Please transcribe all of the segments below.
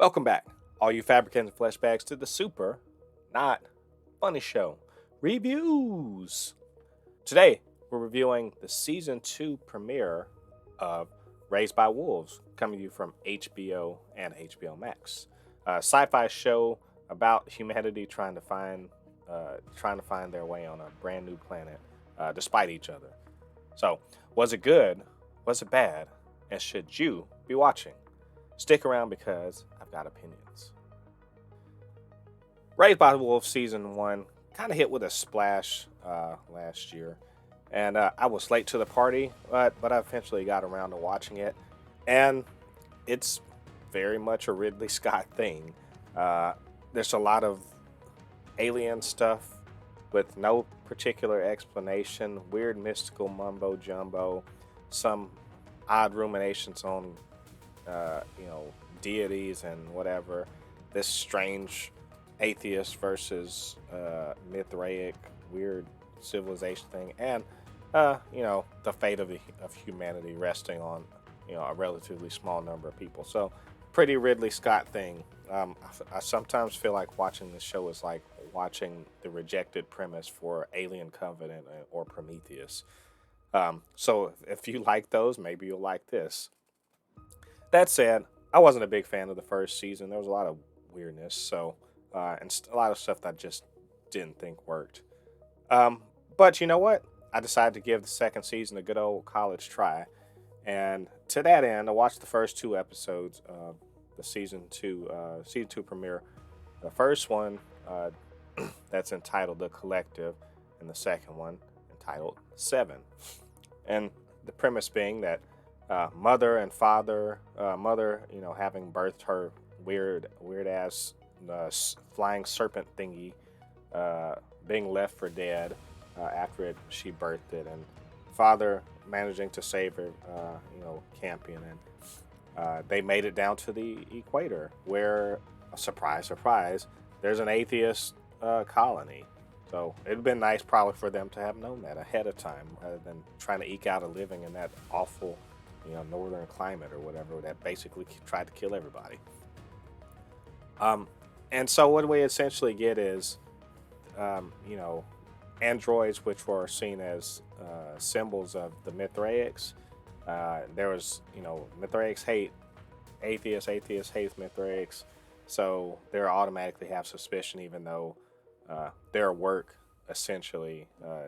Welcome back, all you Fabricans and Fleshbags, to the super, not funny show reviews. Today, we're reviewing the season 2 premiere of Raised by Wolves, coming to you from HBO and HBO Max. A sci-fi show about humanity trying to find their way on a brand new planet, despite each other. So, was it good? Was it bad? And should you be watching? Stick around because I've got opinions. Raised by Wolves season 1 kind of hit with a splash last year, and I was late to the party, but I eventually got around to watching it, and it's very much a Ridley Scott thing. There's a lot of alien stuff with no particular explanation, weird mystical mumbo jumbo, some odd ruminations on deities and whatever. This strange atheist versus Mithraic weird civilization thing, and the fate of humanity resting on a relatively small number of people. So pretty Ridley Scott thing. I sometimes feel like watching this show is like watching the rejected premise for Alien Covenant or Prometheus. So if you like those, maybe you'll like this. That said, I wasn't a big fan of the first season. There was a lot of weirdness, so and a lot of stuff that I just didn't think worked. But you know what? I decided to give the second season a good old college try, and to that end, I watched the first 2 episodes of the season two premiere. The first one that's entitled "The Collective," and the second one entitled "Seven." And the premise being that mother and father, mother, having birthed her weird ass flying serpent thingy, being left for dead after she birthed it, and father managing to save her, Campion, and they made it down to the equator, where, surprise, surprise, there's an atheist colony. So it'd been nice probably for them to have known that ahead of time, rather than trying to eke out a living in that awful, northern climate or whatever that basically tried to kill everybody. And so what we essentially get is, androids, which were seen as symbols of the Mithraics. There was, Mithraics hate atheists, atheists hate Mithraics, so they automatically have suspicion, even though their work, essentially,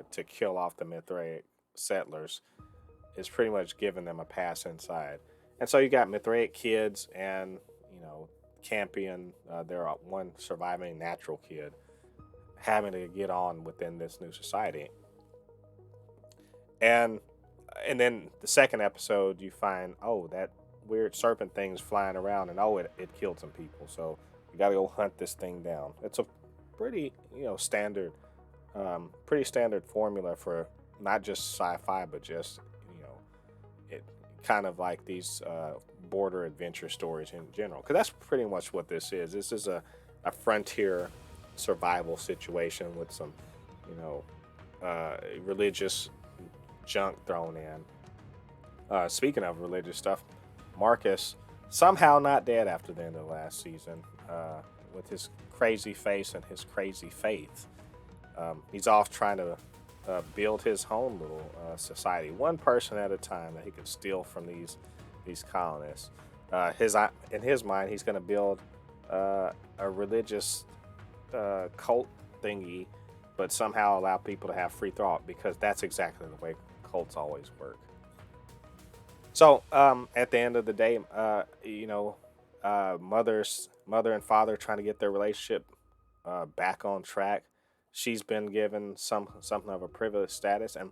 to kill off the Mithraic settlers, is pretty much giving them a pass inside. And so you got Mithraic kids and, Campion, there are one surviving natural kid, having to get on within this new society. And then the second episode, you find, that weird serpent thing's flying around, and it killed some people. So you got to go hunt this thing down. It's a pretty, standard, pretty standard formula for not just sci-fi, but just, it kind of like these border adventure stories in general. Because that's pretty much what this is. This is a frontier survival situation with some, religious junk thrown in. Speaking of religious stuff, Marcus, somehow not dead after the end of the last season, with his crazy face and his crazy faith. He's off trying to build his own little society, one person at a time, that he can steal from these colonists. In his mind, he's going to build a religious cult thingy, but somehow allow people to have free thought, because that's exactly the way cults always work. So at the end of the day, mother and father trying to get their relationship back on track. She's been given something of a privileged status, and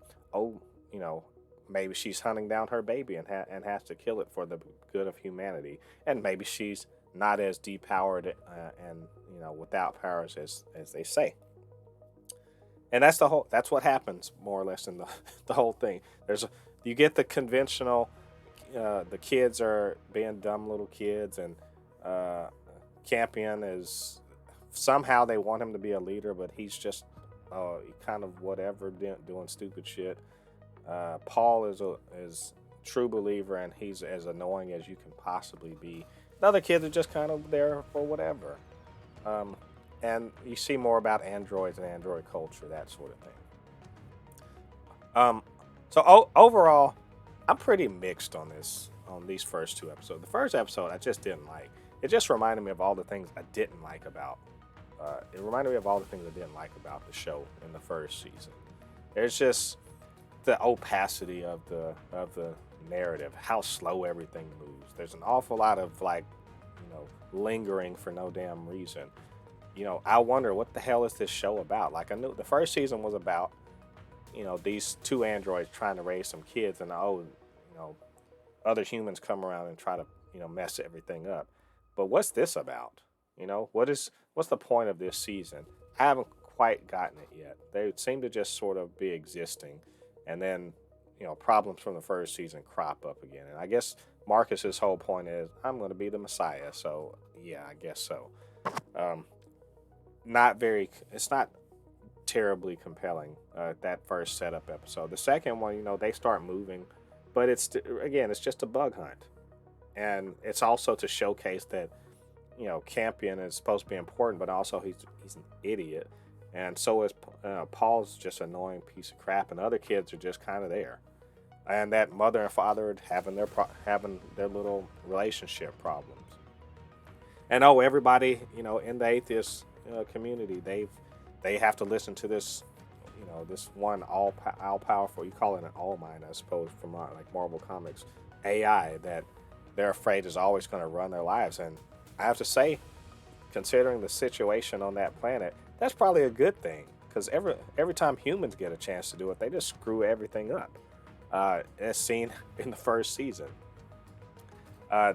maybe she's hunting down her baby and has to kill it for the good of humanity. And maybe she's not as depowered and without powers as they say. And that's what happens more or less in the whole thing. You get the conventional, the kids are being dumb little kids, and Campion is, somehow they want him to be a leader, but he's just kind of whatever, doing stupid shit. Paul is true believer, and he's as annoying as you can possibly be. The other kids are just kind of there for whatever. Um, and you see more about androids and android culture, that sort of thing. Um, overall, I'm pretty mixed on these first two episodes. The first episode I just didn't like. It just reminded me of all the things I didn't like about. It reminded me of all the things I didn't like about the show in the first season. There's just the opacity of the narrative, how slow everything moves. There's an awful lot of lingering for no damn reason. I wonder what the hell is this show about? Like I knew the first season was about these two androids trying to raise some kids, and other humans come around and try to mess everything up. But what's this about? What's the point of this season? I haven't quite gotten it yet. They seem to just sort of be existing, and then problems from the first season crop up again. And I guess Marcus's whole point is I'm going to be the Messiah. So yeah, I guess so. Um, not very. It's not terribly compelling. That first setup episode. The second one, they start moving, but it's just a bug hunt, and it's also to showcase that Campion is supposed to be important, but also he's an idiot, and so is Paul's just an annoying piece of crap, and other kids are just kind of there, and that mother and father are having their little relationship problems, and everybody in the atheist community they have to listen to this this one all powerful, you call it an all mind I suppose from like Marvel Comics AI that they're afraid is always going to run their lives. And I have to say, considering the situation on that planet, that's probably a good thing, because every time humans get a chance to do it, they just screw everything up. As seen in the first season,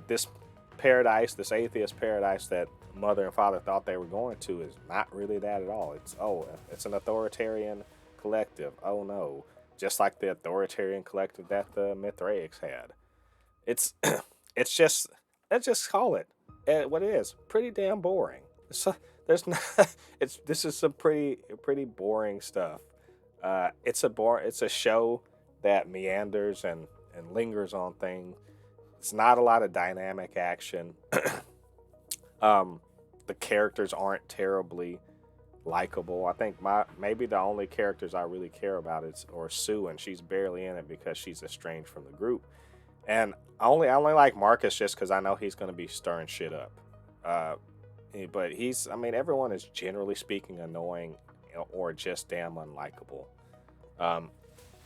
this paradise, this atheist paradise that mother and father thought they were going to, is not really that at all. It's an authoritarian collective. Oh no, just like the authoritarian collective that the Mithraics had. It's it's just let's just call it what it is. Pretty damn boring. So there's not. This is some pretty boring stuff. It's a show that meanders and lingers on things. It's not a lot of dynamic action. The characters aren't terribly likable. I think maybe the only characters I really care about is Sue, and she's barely in it because she's estranged from the group. And I only like Marcus just because I know he's going to be stirring shit up. But everyone is generally speaking annoying or just damn unlikable. And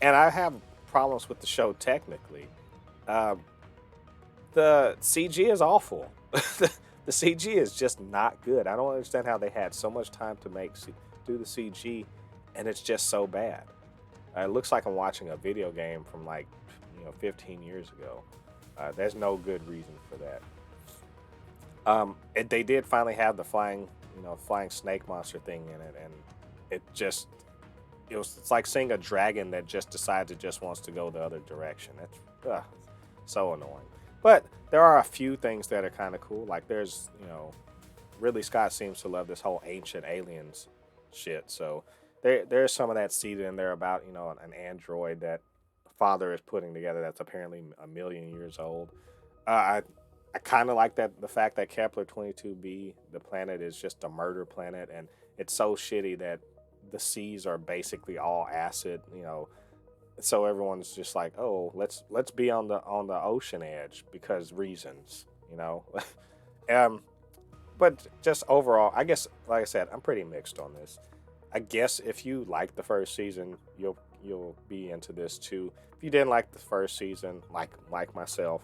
I have problems with the show technically. The CG is awful. The CG is just not good. I don't understand how they had so much time to do the CG, and it's just so bad. It looks like I'm watching a video game from 15 years ago. There's no good reason for that. They did finally have the flying snake monster thing in it, and it's like seeing a dragon that just decides it just wants to go the other direction. That's so annoying. But there are a few things that are kind of cool. Like there's, Ridley Scott seems to love this whole ancient aliens shit. So there's some of that seeded in there about, an android that father is putting together that's apparently 1,000,000 years old. I kind of like the fact that Kepler 22b, the planet, is just a murder planet, and it's so shitty that the seas are basically all acid, so everyone's just like, oh, let's be on the ocean edge because reasons, but just overall, I guess, like I said, I'm pretty mixed on this. I guess if you like the first season, you'll be into this too. If you didn't like the first season, like myself,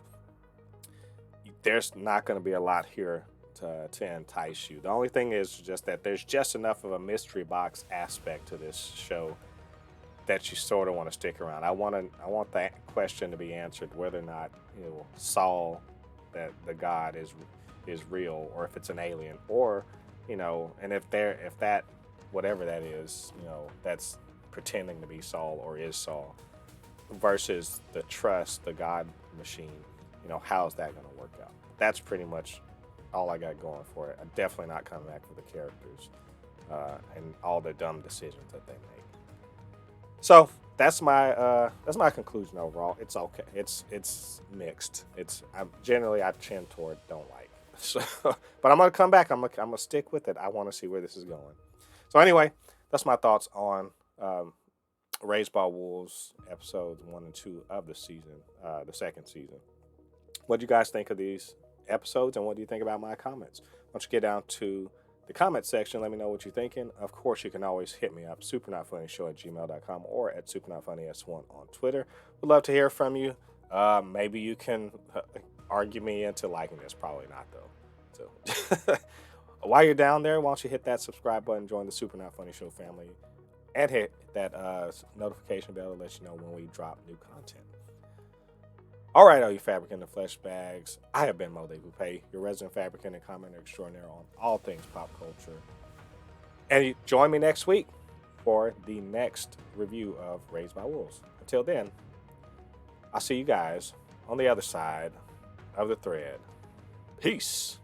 there's not going to be a lot here to entice you. The only thing is just that there's just enough of a mystery box aspect to this show that you sort of want to stick around. I want that question to be answered, whether or not Saul, that the god, is real, or if it's an alien, or and if that whatever that is, that's pretending to be Saul or is Saul, versus the trust, the god machine. How's that going to work out? That's pretty much all I got going for it. I'm definitely not coming back for the characters and all the dumb decisions that they make. So that's my conclusion overall. It's okay. It's mixed. I tend toward don't like. So, but I'm gonna come back. I'm gonna stick with it. I want to see where this is going. So anyway, that's my thoughts on Raised by Wolves episodes 1 and 2 of the season, the second season. What do you guys think of these episodes, and what do you think about my comments? Why don't you get down to the comment section, let me know what you're thinking. Of course, you can always hit me up, supernotfunnyshow@gmail.com or at supernotfunnys1 on Twitter. Would love to hear from you. Maybe you can argue me into liking this. Probably not, though. So while you're down there, why don't you hit that subscribe button, join the Super Not Funny Show family, and hit that notification bell to let you know when we drop new content. All right, all you Fabricants and Fleshbags, I have been Mo De Boupe, your resident fabricant and commenter extraordinaire on all things pop culture. And join me next week for the next review of Raised by Wolves. Until then, I'll see you guys on the other side of the thread. Peace.